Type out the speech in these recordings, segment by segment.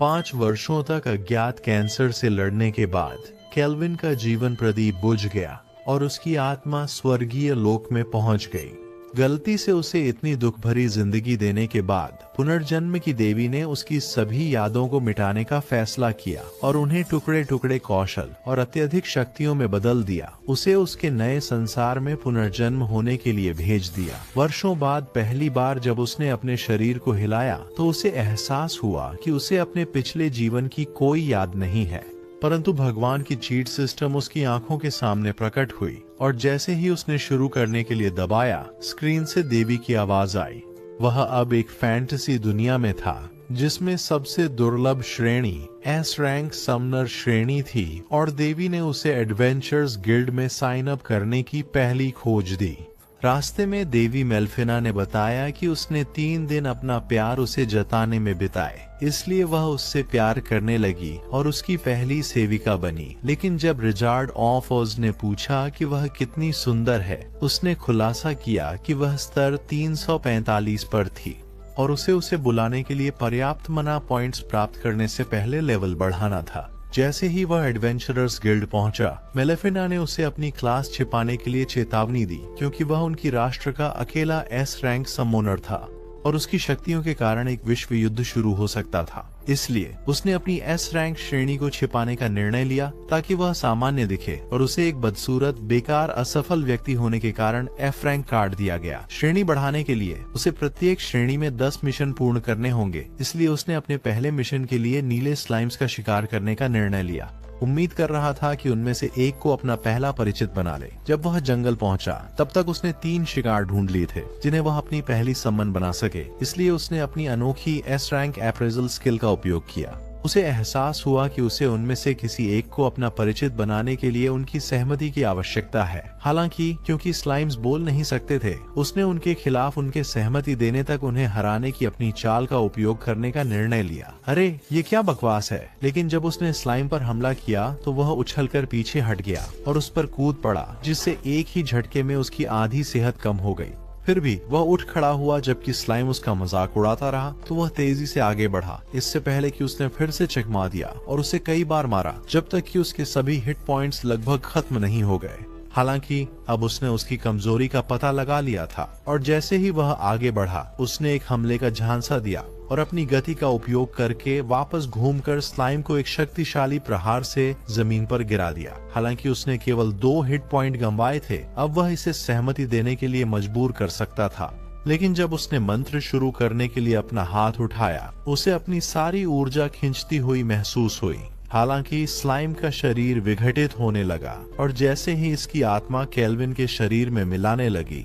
5 वर्षों तक अज्ञात कैंसर से लड़ने के बाद केल्विन का जीवन प्रदीप बुझ गया और उसकी आत्मा स्वर्गीय लोक में पहुंच गई। गलती से उसे इतनी दुख भरी जिंदगी देने के बाद पुनर्जन्म की देवी ने उसकी सभी यादों को मिटाने का फैसला किया और उन्हें टुकड़े टुकड़े कौशल और अत्यधिक शक्तियों में बदल दिया। उसे उसके नए संसार में पुनर्जन्म होने के लिए भेज दिया। वर्षों बाद पहली बार जब उसने अपने शरीर को हिलाया तो उसे एहसास हुआ कि उसे अपने पिछले जीवन की कोई याद नहीं है, परंतु भगवान की चीट सिस्टम उसकी आंखों के सामने प्रकट हुई और जैसे ही उसने शुरू करने के लिए दबाया, स्क्रीन से देवी की आवाज आई। वह अब एक फैंटेसी दुनिया में था जिसमें सबसे दुर्लभ श्रेणी एस रैंक समनर श्रेणी थी और देवी ने उसे एडवेंचर्स गिल्ड में साइन अप करने की पहली खोज दी। रास्ते में देवी मेल्फिना ने बताया कि उसने 3 दिन अपना प्यार उसे जताने में बिताए, इसलिए वह उससे प्यार करने लगी और उसकी पहली सेविका बनी। लेकिन जब रिचार्ड ऑफ ओज ने पूछा कि वह कितनी सुंदर है, उसने खुलासा किया कि वह स्तर 345 पर थी और उसे बुलाने के लिए पर्याप्त मना पॉइंट्स प्राप्त करने से पहले लेवल बढ़ाना था। जैसे ही वह एडवेंचरर्स गिल्ड पहुंचा, मेलेफिना ने उसे अपनी क्लास छिपाने के लिए चेतावनी दी, क्योंकि वह उनकी राष्ट्र का अकेला एस रैंक समोनर था और उसकी शक्तियों के कारण एक विश्व युद्ध शुरू हो सकता था। इसलिए उसने अपनी एस रैंक श्रेणी को छिपाने का निर्णय लिया ताकि वह सामान्य दिखे और उसे एक बदसूरत, बेकार, असफल व्यक्ति होने के कारण एफ रैंक कार्ड दिया गया। श्रेणी बढ़ाने के लिए उसे प्रत्येक श्रेणी में 10 मिशन पूर्ण करने होंगे, इसलिए उसने अपने पहले मिशन के लिए नीले स्लाइम्स का शिकार करने का निर्णय लिया। उम्मीद कर रहा था कि उनमें से एक को अपना पहला परिचित बना ले। जब वह जंगल पहुंचा तब तक उसने 3 शिकार ढूंढ लिए थे जिन्हें वह अपनी पहली सम्मन बना सके, इसलिए उसने अपनी अनोखी एस रैंक अप्रेजल स्किल का उपयोग किया। उसे एहसास हुआ कि उसे उनमें से किसी एक को अपना परिचित बनाने के लिए उनकी सहमति की आवश्यकता है। हालांकि क्योंकि स्लाइम्स बोल नहीं सकते थे, उसने उनके खिलाफ उनके सहमति देने तक उन्हें हराने की अपनी चाल का उपयोग करने का निर्णय लिया। अरे ये क्या बकवास है। लेकिन जब उसने स्लाइम पर हमला किया तो वह उछलकर पीछे हट गया और उस पर कूद पड़ा, जिससे एक ही झटके में उसकी आधी सेहत कम हो गई। फिर भी वह उठ खड़ा हुआ जबकि स्लाइम उसका मजाक उड़ाता रहा, तो वह तेजी से आगे बढ़ा, इससे पहले कि उसने फिर से चकमा दिया और उसे कई बार मारा जब तक कि उसके सभी हिट पॉइंट्स लगभग खत्म नहीं हो गए। हालांकि अब उसने उसकी कमजोरी का पता लगा लिया था और जैसे ही वह आगे बढ़ा, उसने एक हमले का झांसा दिया और अपनी गति का उपयोग करके वापस घूमकर स्लाइम को एक शक्तिशाली प्रहार से जमीन पर गिरा दिया। हालांकि उसने केवल 2 हिट पॉइंट गंवाए थे, अब वह इसे सहमति देने के लिए मजबूर कर सकता था। लेकिन जब उसने मंत्र शुरू करने के लिए अपना हाथ उठाया, उसे अपनी सारी ऊर्जा खींचती हुई महसूस हुई। हालांकि स्लाइम का शरीर विघटित होने लगा और जैसे ही इसकी आत्मा केल्विन के शरीर में मिलाने लगी,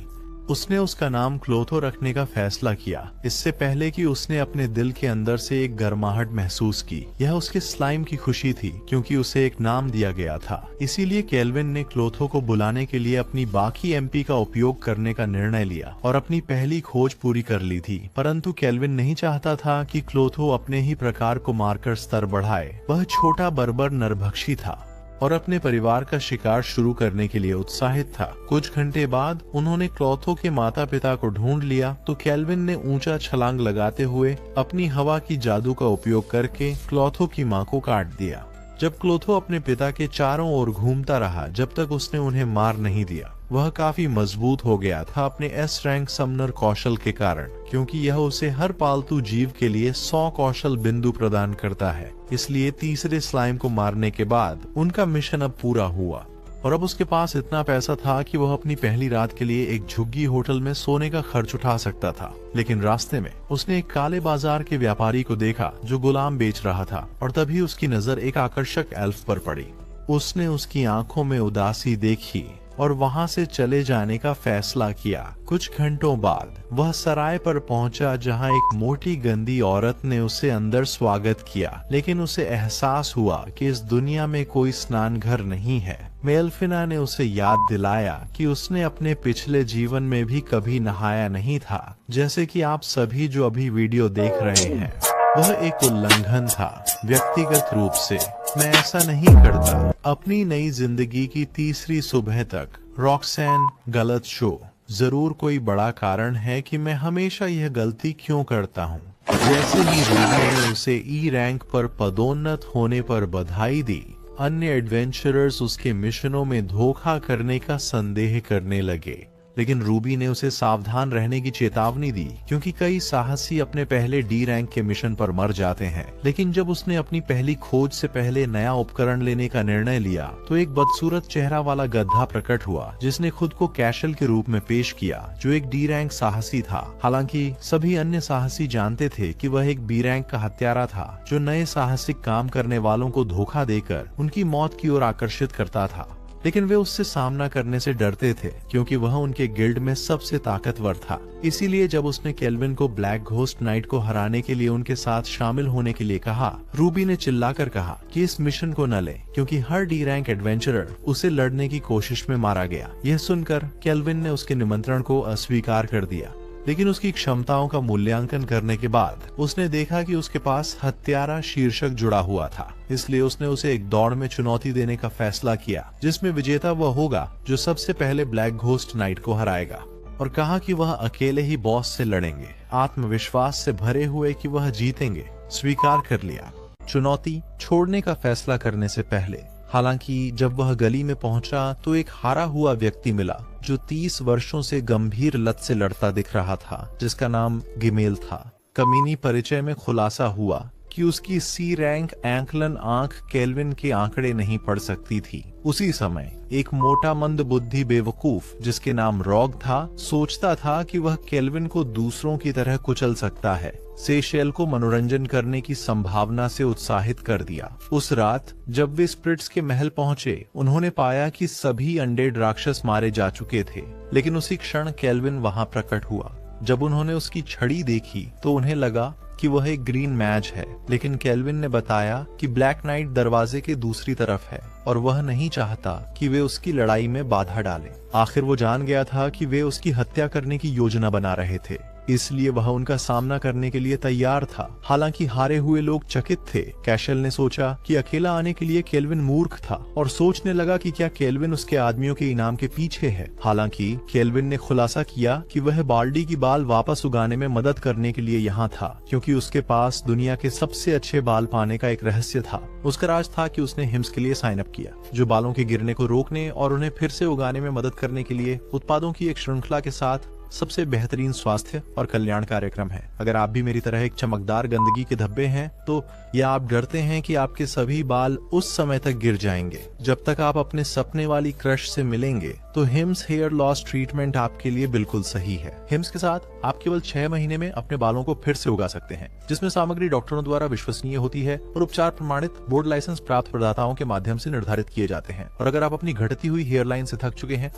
उसने उसका नाम क्लोथो रखने का फैसला किया, इससे पहले कि उसने अपने दिल के अंदर से एक गर्माहट महसूस की। यह उसके स्लाइम की खुशी थी क्योंकि उसे एक नाम दिया गया था। इसीलिए केल्विन ने क्लोथो को बुलाने के लिए अपनी बाकी एमपी का उपयोग करने का निर्णय लिया और अपनी पहली खोज पूरी कर ली थी। परंतु केल्विन नहीं चाहता था कि क्लोथो अपने ही प्रकार को मारकर स्तर बढ़ाए। वह छोटा बर्बर नरभक्षी था और अपने परिवार का शिकार शुरू करने के लिए उत्साहित था। कुछ घंटे बाद उन्होंने क्लोथो के माता पिता को ढूंढ लिया तो केल्विन ने ऊंचा छलांग लगाते हुए अपनी हवा की जादू का उपयोग करके क्लोथो की मां को काट दिया। जब क्लोथो अपने पिता के चारों ओर घूमता रहा जब तक उसने उन्हें मार नहीं दिया। वह काफी मजबूत हो गया था अपने एस रैंक समनर कौशल के कारण, क्योंकि यह उसे हर पालतू जीव के लिए 100 कौशल बिंदु प्रदान करता है। इसलिए तीसरे स्लाइम को मारने के बाद उनका मिशन अब पूरा हुआ और अब उसके पास इतना पैसा था कि वह अपनी पहली रात के लिए एक झुग्गी होटल में सोने का खर्च उठा सकता था। लेकिन रास्ते में उसने एक काले बाजार के व्यापारी को देखा जो गुलाम बेच रहा था और तभी उसकी नजर एक आकर्षक एल्फ पर पड़ी। उसने उसकी आंखों में उदासी देखी और वहां से चले जाने का फैसला किया। कुछ घंटों बाद वह सराय पर पहुंचा जहां एक मोटी गंदी औरत ने उसे अंदर स्वागत किया, लेकिन उसे एहसास हुआ कि इस दुनिया में कोई स्नान घर नहीं है। मेल्फिना ने उसे याद दिलाया कि उसने अपने पिछले जीवन में भी कभी नहाया नहीं था, जैसे कि आप सभी जो अभी वीडियो देख रहे हैं। वह एक उल्लंघन था। व्यक्तिगत रूप से मैं ऐसा नहीं करता। अपनी नई जिंदगी की तीसरी सुबह तक रॉक्सैन गलत शो। जरूर कोई बड़ा कारण है कि मैं हमेशा यह गलती क्यों करता हूँ। जैसे ही रूबी ने उसे ई रैंक पर पदोन्नत होने पर बधाई दी, अन्य एडवेंचरर्स उसके मिशनों में धोखा करने का संदेह करने लगे। लेकिन रूबी ने उसे सावधान रहने की चेतावनी दी, क्योंकि कई साहसी अपने पहले डी रैंक के मिशन पर मर जाते हैं। लेकिन जब उसने अपनी पहली खोज से पहले नया उपकरण लेने का निर्णय लिया, तो एक बदसूरत चेहरा वाला गधा प्रकट हुआ, जिसने खुद को कैशल के रूप में पेश किया, जो एक डी रैंक साहसी था। हालांकि सभी अन्य साहसी जानते थे कि वह एक बी रैंक का हत्यारा था, जो नए साहसिक काम करने वालों को धोखा देकर उनकी मौत की ओर आकर्षित करता था। लेकिन वे उससे सामना करने से डरते थे, क्योंकि वह उनके गिल्ड में सबसे ताकतवर था। इसीलिए जब उसने केल्विन को ब्लैक घोस्ट नाइट को हराने के लिए उनके साथ शामिल होने के लिए कहा, रूबी ने चिल्लाकर कहा कि इस मिशन को न ले, क्योंकि हर डी रैंक एडवेंचरर उसे लड़ने की कोशिश में मारा गया। यह सुनकर केल्विन ने उसके निमंत्रण को अस्वीकार कर दिया। लेकिन उसकी क्षमताओं का मूल्यांकन करने के बाद उसने देखा कि उसके पास हत्यारा शीर्षक जुड़ा हुआ था। इसलिए उसने उसे एक दौड़ में चुनौती देने का फैसला किया, जिसमें विजेता वह होगा जो सबसे पहले ब्लैक घोस्ट नाइट को हराएगा, और कहा कि वह अकेले ही बॉस से लड़ेंगे, आत्मविश्वास से भरे हुए कि वह जीतेंगे। स्वीकार कर लिया। चुनौती छोड़ने का फैसला करने से पहले, हालांकि जब वह गली में पहुंचा तो एक हारा हुआ व्यक्ति मिला, जो 30 वर्षों से गंभीर लत से लड़ता दिख रहा था, जिसका नाम गिमेल था। कमीनी परिचय में खुलासा हुआ कि उसकी सी रैंक एंकलन आंख केल्विन के आंकड़े नहीं पढ़ सकती थी। उसी समय एक मोटा मंद बुद्धि बेवकूफ, जिसके नाम रॉग था, सोचता था कि वह केल्विन को दूसरों की तरह कुचल सकता है। सेशेल को मनोरंजन करने की संभावना से उत्साहित कर दिया। उस रात जब वे स्प्रिट्स के महल पहुंचे, उन्होंने पाया कि सभी अनडेड राक्षस मारे जा चुके थे। लेकिन उसी क्षण केल्विन वहां प्रकट हुआ। जब उन्होंने उसकी छड़ी देखी तो उन्हें लगा कि वह एक ग्रीन मैज है, लेकिन केल्विन ने बताया कि ब्लैक नाइट दरवाजे के दूसरी तरफ है और वह नहीं चाहता कि वे उसकी लड़ाई में बाधा डालें। आखिर वो जान गया था कि वे उसकी हत्या करने की योजना बना रहे थे, इसलिए वह उनका सामना करने के लिए तैयार था। हालांकि हारे हुए लोग चकित थे। कैशल ने सोचा कि अकेला आने के लिए केल्विन मूर्ख था और सोचने लगा कि क्या केल्विन उसके आदमियों के इनाम के पीछे है। हालांकि केल्विन ने खुलासा किया कि वह बाल्डी की बाल वापस उगाने में मदद करने के लिए यहाँ था, क्योंकि उसके पास दुनिया के सबसे अच्छे बाल पाने का एक रहस्य था। उसका राज था कि उसने हिम्स के लिए साइन अप किया, जो बालों के गिरने को रोकने और उन्हें फिर से उगाने में मदद करने के लिए उत्पादों की एक श्रृंखला के साथ सबसे बेहतरीन स्वास्थ्य और कल्याण कार्यक्रम है। अगर आप भी मेरी तरह एक चमकदार गंदगी के धब्बे हैं, तो या आप डरते हैं कि आपके सभी बाल उस समय तक गिर जाएंगे जब तक आप अपने सपने वाली क्रश से मिलेंगे, तो हिम्स हेयर लॉस ट्रीटमेंट आपके लिए बिल्कुल सही है। हिम्स के साथ आप केवल 6 महीने में अपने बालों को फिर से उगा सकते हैं, जिसमें सामग्री डॉक्टरों द्वारा विश्वसनीय होती है और उपचार प्रमाणित बोर्ड लाइसेंस प्राप्त प्रदाताओं के माध्यम से निर्धारित किए जाते हैं। और अगर आप अपनी घटती हुई हेयरलाइन से थक चुके हैं,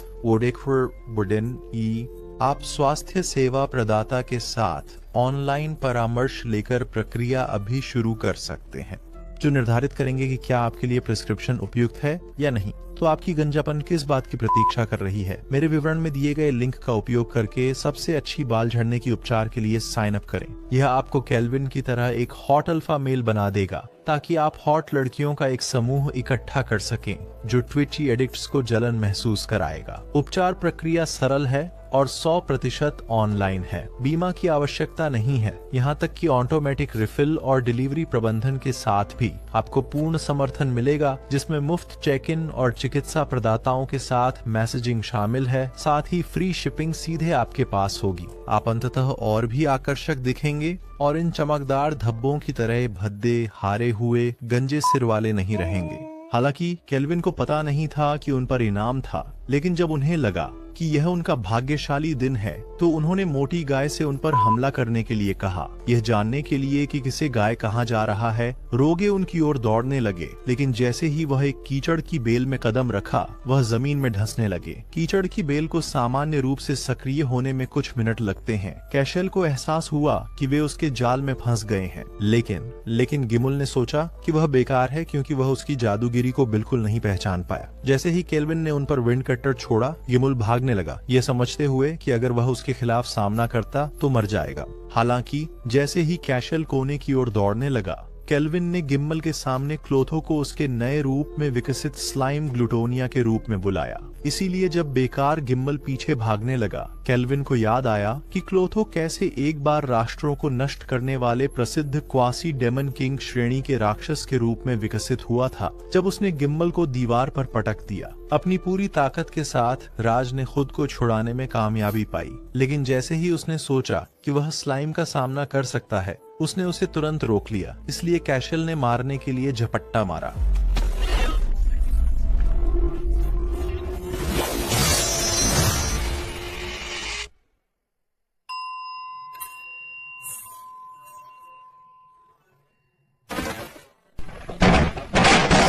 आप स्वास्थ्य सेवा प्रदाता के साथ ऑनलाइन परामर्श लेकर प्रक्रिया अभी शुरू कर सकते हैं, जो निर्धारित करेंगे कि क्या आपके लिए प्रिस्क्रिप्शन उपयुक्त है या नहीं। तो आपकी गंजापन किस बात की प्रतीक्षा कर रही है? मेरे विवरण में दिए गए लिंक का उपयोग करके सबसे अच्छी बाल झड़ने की उपचार के लिए साइन अप करें। यह आपको केल्विन की तरह एक हॉट अल्फा मेल बना देगा, ताकि आप हॉट लड़कियों का एक समूह इकट्ठा कर सकें, जो ट्विची एडिक्ट्स को जलन महसूस कराएगा। उपचार प्रक्रिया सरल है और 100% ऑनलाइन है। बीमा की आवश्यकता नहीं है। यहाँ तक कि ऑटोमेटिक रिफिल और डिलीवरी प्रबंधन के साथ भी आपको पूर्ण समर्थन मिलेगा, जिसमें मुफ्त चेक इन और चिकित्सा प्रदाताओं के साथ मैसेजिंग शामिल है। साथ ही फ्री शिपिंग सीधे आपके पास होगी। आप अंततः और भी आकर्षक दिखेंगे और इन चमकदार धब्बों की तरह भद्दे, हारे हुए, गंजे सिर वाले नहीं रहेंगे। हालांकि केल्विन को पता नहीं था कि उन पर इनाम था, लेकिन जब उन्हें लगा कि यह उनका भाग्यशाली दिन है, तो उन्होंने मोटी गाय से उन पर हमला करने के लिए कहा। यह जानने के लिए कि किसे गाय कहाँ जा रहा है, रोगे उनकी ओर दौड़ने लगे, लेकिन जैसे ही वह एक कीचड़ की बेल में कदम रखा, वह जमीन में धंसने लगे। कीचड़ की बेल को सामान्य रूप से सक्रिय होने में कुछ मिनट लगते हैं। कैशल को एहसास हुआ कि वे उसके जाल में फंस गए हैं, लेकिन गिमुल ने सोचा कि वह बेकार है, क्योंकि वह उसकी जादूगिरी को बिल्कुल नहीं पहचान पाया। जैसे ही केल्विन ने उन पर विंड कटर छोड़ा, गिमुल भागने लगा, यह समझते हुए कि अगर वह उसके खिलाफ सामना करता तो मर जाएगा। हालांकि जैसे ही कैशल कोने की ओर दौड़ने लगा, केल्विन ने गिम्मल के सामने क्लोथो को उसके नए रूप में विकसित स्लाइम ग्लूटोनिया के रूप में बुलाया। इसीलिए जब बेकार गिम्मल पीछे भागने लगा, केल्विन को याद आया कि क्लोथो कैसे एक बार राष्ट्रों को नष्ट करने वाले प्रसिद्ध क्वासी डेमन किंग श्रेणी के राक्षस के रूप में विकसित हुआ था जब उसने गिम्मल को दीवार पर पटक दिया। अपनी पूरी ताकत के साथ राज ने खुद को छुड़ाने में कामयाबी पाई, लेकिन जैसे ही उसने सोचा कि वह स्लाइम का सामना कर सकता है, उसने उसे तुरंत रोक लिया। इसलिए कैशल ने मारने के लिए झपट्टा मारा।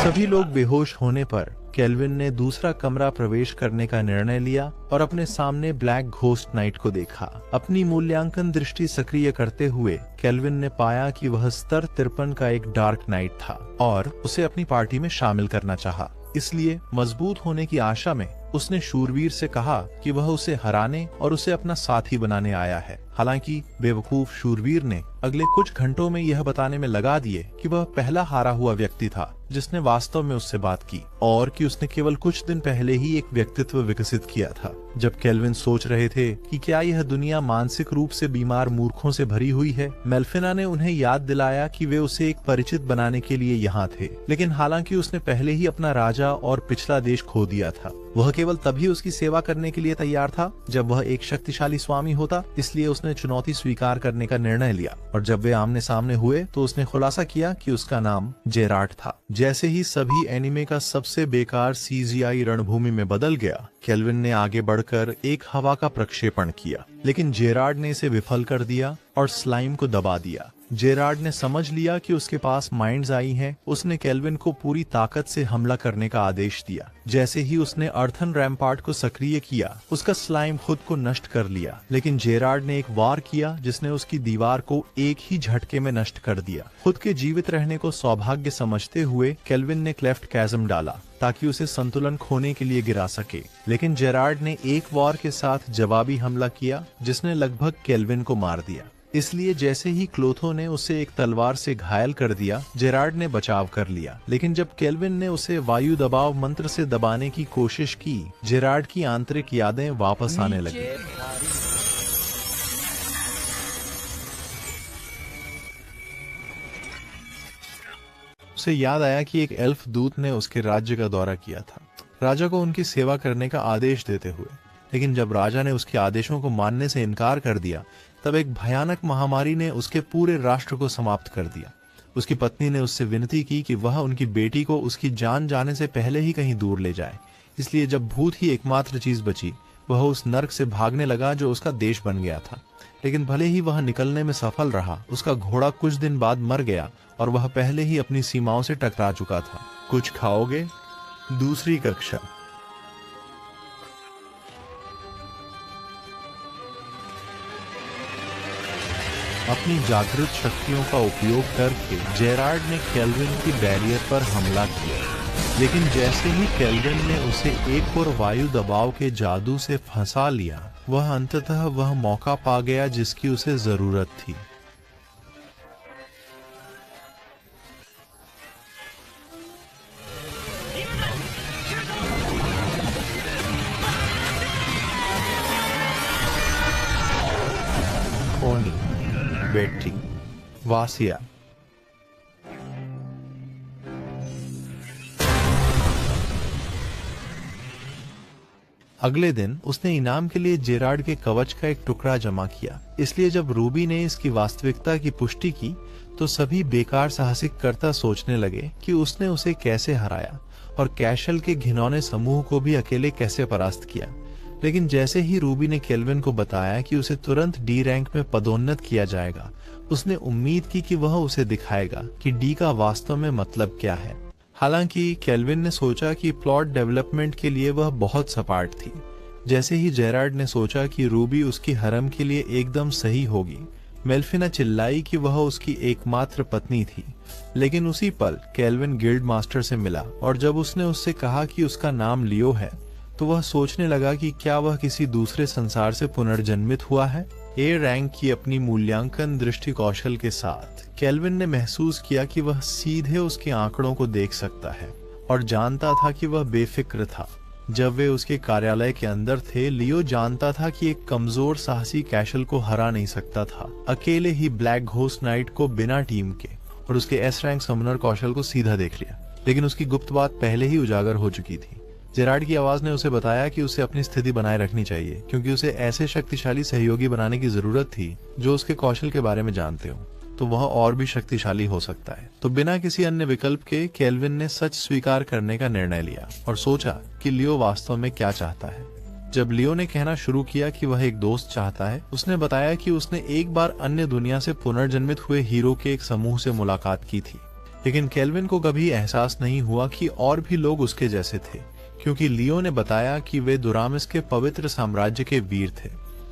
सभी लोग बेहोश होने पर केल्विन ने दूसरा कमरा प्रवेश करने का निर्णय लिया और अपने सामने ब्लैक घोस्ट नाइट को देखा। अपनी मूल्यांकन दृष्टि सक्रिय करते हुए केल्विन ने पाया कि वह स्तर 53 का एक डार्क नाइट था और उसे अपनी पार्टी में शामिल करना चाहा। इसलिए मजबूत होने की आशा में उसने शूरवीर से कहा कि वह उसे हराने और उसे अपना साथी बनाने आया है। हालांकि बेवकूफ शूरवीर ने अगले कुछ घंटों में यह बताने में लगा दिए कि वह पहला हारा हुआ व्यक्ति था जिसने वास्तव में उससे बात की और कि उसने केवल कुछ दिन पहले ही एक व्यक्तित्व विकसित किया था। जब केल्विन सोच रहे थे कि क्या यह दुनिया मानसिक रूप से बीमार मूर्खों से भरी हुई है, मेल्फिना ने उन्हें याद दिलाया कि वे उसे एक परिचित बनाने के लिए यहाँ थे। लेकिन हालांकि उसने पहले ही अपना राजा और पिछला देश खो दिया था, वह केवल तभी उसकी सेवा करने के लिए तैयार था जब वह एक शक्तिशाली स्वामी होता। इसलिए उसने चुनौती स्वीकार करने का निर्णय लिया और जब वे आमने सामने हुए तो उसने खुलासा किया कि उसका नाम जेरार्ड था। जैसे ही सभी एनिमे का सबसे बेकार सीजीआई रणभूमि में बदल गया, केल्विन ने आगे बढ़कर एक हवा का प्रक्षेपण किया, लेकिन जेरार्ड ने इसे विफल कर दिया और स्लाइम को दबा दिया। जेरार्ड ने समझ लिया कि उसके पास माइंड्स आई हैं। उसने केल्विन को पूरी ताकत से हमला करने का आदेश दिया। जैसे ही उसने अर्थन रैम्पार्ट को सक्रिय किया, उसका स्लाइम खुद को नष्ट कर लिया, लेकिन जेरार्ड ने एक वार किया जिसने उसकी दीवार को एक ही झटके में नष्ट कर दिया। खुद के जीवित रहने को सौभाग्य समझते हुए केल्विन ने क्लेफ्ट कैज़म डाला ताकि उसे संतुलन खोने के लिए गिरा सके, लेकिन जेरार्ड ने एक वार के साथ जवाबी हमला किया जिसने लगभग केल्विन को मार दिया। इसलिए जैसे ही क्लोथो ने उसे एक तलवार से घायल कर दिया, जेरार्ड ने बचाव कर लिया, लेकिन जब केल्विन ने उसे वायु दबाव मंत्र से दबाने की कोशिश की, जेरार्ड की आंतरिक यादें वापस आने लगी। उसे याद आया कि एक एल्फ दूत ने उसके राज्य का दौरा किया था, राजा को उनकी सेवा करने का आदेश देते हुए। लेकिन जब राजा ने उसके आदेशों को मानने से इनकार कर दिया, तब एक भयानक महामारी ने उसके पूरे राष्ट्र को समाप्त कर दिया। उसकी पत्नी ने उससे विनती की कि वह उनकी बेटी को उसकी जान जाने से पहले ही कहीं दूर ले जाए। इसलिए जब भूत ही एकमात्र चीज बची, वह उस नर्क से भागने लगा जो उसका देश बन गया था। लेकिन भले ही वह निकलने में सफल रहा, उसका घोड़ा कुछ दिन बाद मर गया और वह पहले ही अपनी सीमाओं से टकरा चुका था। कुछ खाओगे? दूसरी कक्षा। अपनी जागृत शक्तियों का उपयोग करके जेरार्ड ने केल्विन की बैरियर पर हमला किया, लेकिन जैसे ही केल्विन ने उसे एक और वायु दबाव के जादू से फंसा लिया, वह अंततः वह मौका पा गया जिसकी उसे जरूरत थी। ओनी, बेटी, वासिया। अगले दिन उसने इनाम के लिए जेरार्ड के कवच का एक टुकड़ा जमा किया। इसलिए जब रूबी ने इसकी वास्तविकता की पुष्टि की तो सभी बेकार साहसिककर्ता सोचने लगे कि उसने उसे कैसे हराया और कैशल के घिनौने समूह को भी अकेले कैसे परास्त किया। लेकिन जैसे ही रूबी ने केल्विन को बताया कि उसे तुरंत डी रैंक में पदोन्नत किया जाएगा, उसने उम्मीद की कि वह उसे दिखाएगा कि डी का वास्तव में मतलब क्या है। हालांकि केल्विन ने सोचा कि प्लॉट डेवलपमेंट के लिए वह बहुत सपाट थी। जैसे ही जेरार्ड ने सोचा कि रूबी उसकी हरम के लिए एकदम सही होगी, मेल्फिना चिल्लाई कि वह उसकी एकमात्र पत्नी थी। लेकिन उसी पल केल्विन गिल्ड मास्टर से मिला और जब उसने उससे कहा कि उसका नाम लियो है, तो वह सोचने लगा कि क्या वह किसी दूसरे संसार से पुनर्जन्मित हुआ है। ए रैंक की अपनी मूल्यांकन दृष्टि कौशल के साथ केल्विन ने महसूस किया कि वह सीधे उसके आंकड़ों को देख सकता है और जानता था कि वह बेफिक्र था। जब वे उसके कार्यालय के अंदर थे, लियो जानता था कि एक कमजोर साहसी कैशल को हरा नहीं सकता था। अकेले ही ब्लैक घोस्ट नाइट को बिना टीम के और उसके एस रैंक समनर कौशल को सीधा देख लिया, लेकिन उसकी गुप्त बात पहले ही उजागर हो चुकी थी। जेरार्ड की आवाज ने उसे बताया कि उसे अपनी स्थिति बनाए रखनी चाहिए, क्योंकि उसे ऐसे शक्तिशाली सहयोगी बनाने की जरूरत थी जो उसके कौशल के बारे में जानते हो, तो वह और भी शक्तिशाली हो सकता है। तो बिना किसी अन्य विकल्प के केल्विन ने सच स्वीकार करने का निर्णय लिया और सोचा कि लियो वास्तव में क्या चाहता है। जब लियो ने कहना शुरू किया कि वह एक दोस्त चाहता है, उसने बताया कि उसने एक बार अन्य दुनिया से पुनर्जन्मित हुए हीरो के एक समूह से मुलाकात की थी, लेकिन केल्विन को कभी एहसास नहीं हुआ कि और भी लोग उसके जैसे थे, क्योंकि लियो ने बताया कि वे दुरामिस के पवित्र साम्राज्य के वीर थे।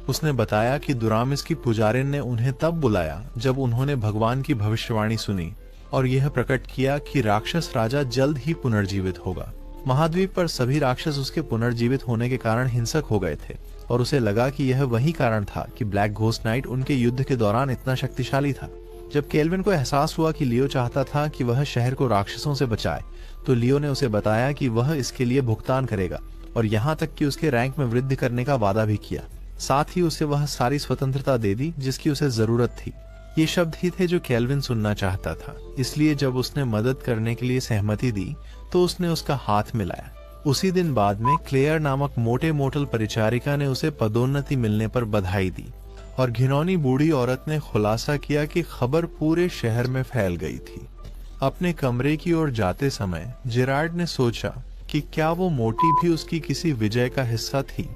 उसने बताया कि दुरामिस की पुजारिन ने उन्हें तब बुलाया जब उन्होंने भगवान की भविष्यवाणी सुनी और यह प्रकट किया कि राक्षस राजा जल्द ही पुनर्जीवित होगा। महाद्वीप पर सभी राक्षस उसके पुनर्जीवित होने के कारण हिंसक हो गए थे और उसे लगा कि यह वही कारण था कि ब्लैक घोस्ट नाइट उनके युद्ध के दौरान इतना शक्तिशाली था। जब केल्विन को एहसास हुआ कि लियो चाहता था कि वह शहर को राक्षसों से बचाए, तो लियो ने उसे बताया कि वह इसके लिए भुगतान करेगा और यहाँ तक कि उसके रैंक में वृद्धि करने का वादा भी किया। साथ ही उसे वह सारी स्वतंत्रता दे दी जिसकी उसे जरूरत थी। ये शब्द ही थे जो केल्विन सुनना चाहता था, इसलिए जब उसने मदद करने के लिए सहमति दी तो उसने उसका हाथ मिलाया। उसी दिन बाद में क्लेयर नामक मोटे मोटल परिचारिका ने उसे पदोन्नति मिलने पर बधाई दी और घिनौनी बूढ़ी औरत ने खुलासा किया कि खबर पूरे शहर में फैल गई थी। अपने कमरे की ओर जाते समय जेरार्ड ने सोचा कि क्या वो मोटी भी उसकी किसी विजय का हिस्सा थी,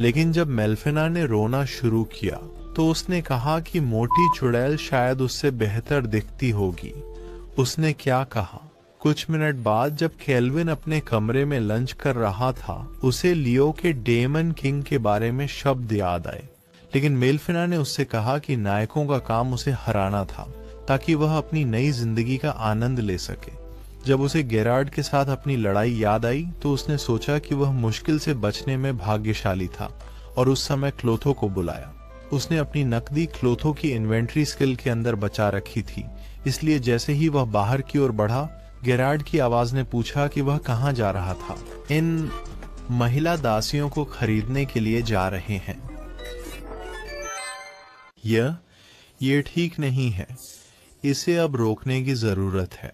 लेकिन जब मेल्फिना ने रोना शुरू किया तो उसने कहा कि मोटी चुड़ैल शायद उससे बेहतर दिखती होगी। उसने क्या कहा? कुछ मिनट बाद जब केल्विन अपने कमरे में लंच कर रहा था, उसे लियो के डेमन किंग के बारे में शब्द याद आए, लेकिन मेल्फिना ने उससे कहा कि नायकों का काम उसे हराना था ताकि वह अपनी नई जिंदगी का आनंद ले सके। जब उसे गेरार्ड के साथ अपनी लड़ाई याद आई तो उसने सोचा कि वह मुश्किल से बचने में भाग्यशाली था और उस समय क्लोथो को बुलाया। उसने अपनी नकदी क्लोथो की इन्वेंट्री स्किल के अंदर बचा रखी थी, इसलिए जैसे ही वह बाहर की ओर बढ़ा, गेरार्ड की आवाज ने पूछा कि वह कहाँ जा रहा था। इन महिला दासियों को खरीदने के लिए जा रहे हैं। ये ठीक नहीं है, इसे अब रोकने की जरूरत है।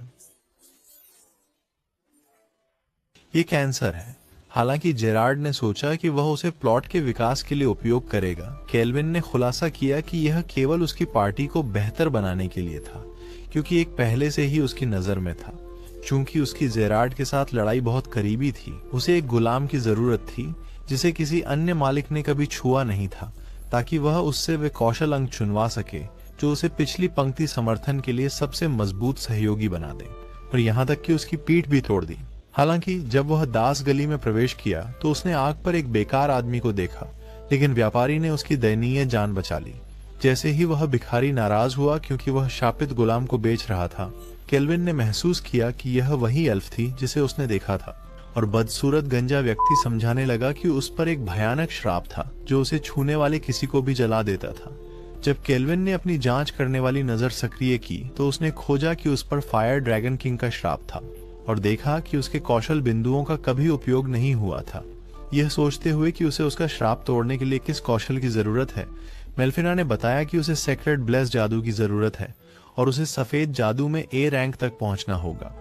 ये कैंसर है। हालांकि जेरार्ड ने सोचा कि वह उसे प्लॉट के विकास के लिए उपयोग करेगा, केल्विन ने खुलासा किया कि यह केवल उसकी पार्टी को बेहतर बनाने के लिए था, क्योंकि एक पहले से ही उसकी नजर में था। चूंकि उसकी जेरार्ड के साथ लड़ाई बहुत करीबी थी, उसे एक गुलाम की जरूरत थी जिसे किसी अन्य मालिक ने कभी छुआ नहीं था, ताकि वह उससे वे कौशल अंक चुनवा सके जो उसे पिछली पंक्ति समर्थन के लिए सबसे मजबूत सहयोगी बना दे, और यहाँ तक कि उसकी पीठ भी तोड़ दी। हालांकि जब वह दास गली में प्रवेश किया तो उसने आग पर एक बेकार आदमी को देखा, लेकिन व्यापारी ने उसकी दयनीय जान बचा ली। जैसे ही वह भिखारी नाराज हुआ क्योंकि वह शापित गुलाम को बेच रहा था, केल्विन ने महसूस किया कि यह वही एल्फ थी जिसे उसने देखा था, और बदसूरत गंजा व्यक्ति समझाने लगा कि उस पर एक भयानक श्राप था जो उसे छूने वाले किसी को भी जला देता था। जब केल्विन ने अपनी जांच करने वाली नजर सक्रिय की तो उसने खोजा कि उस पर फायर ड्रैगन किंग का श्राप था और देखा कि उसके कौशल बिंदुओं का कभी उपयोग नहीं हुआ था। यह सोचते हुए कि उसे उसका श्राप तोड़ने के लिए किस कौशल की जरूरत है, मेल्फिना ने बताया कि उसे सेक्रेड ब्लेस जादू की जरूरत है और उसे सफेद जादू में ए रैंक तक पहुंचना होगा।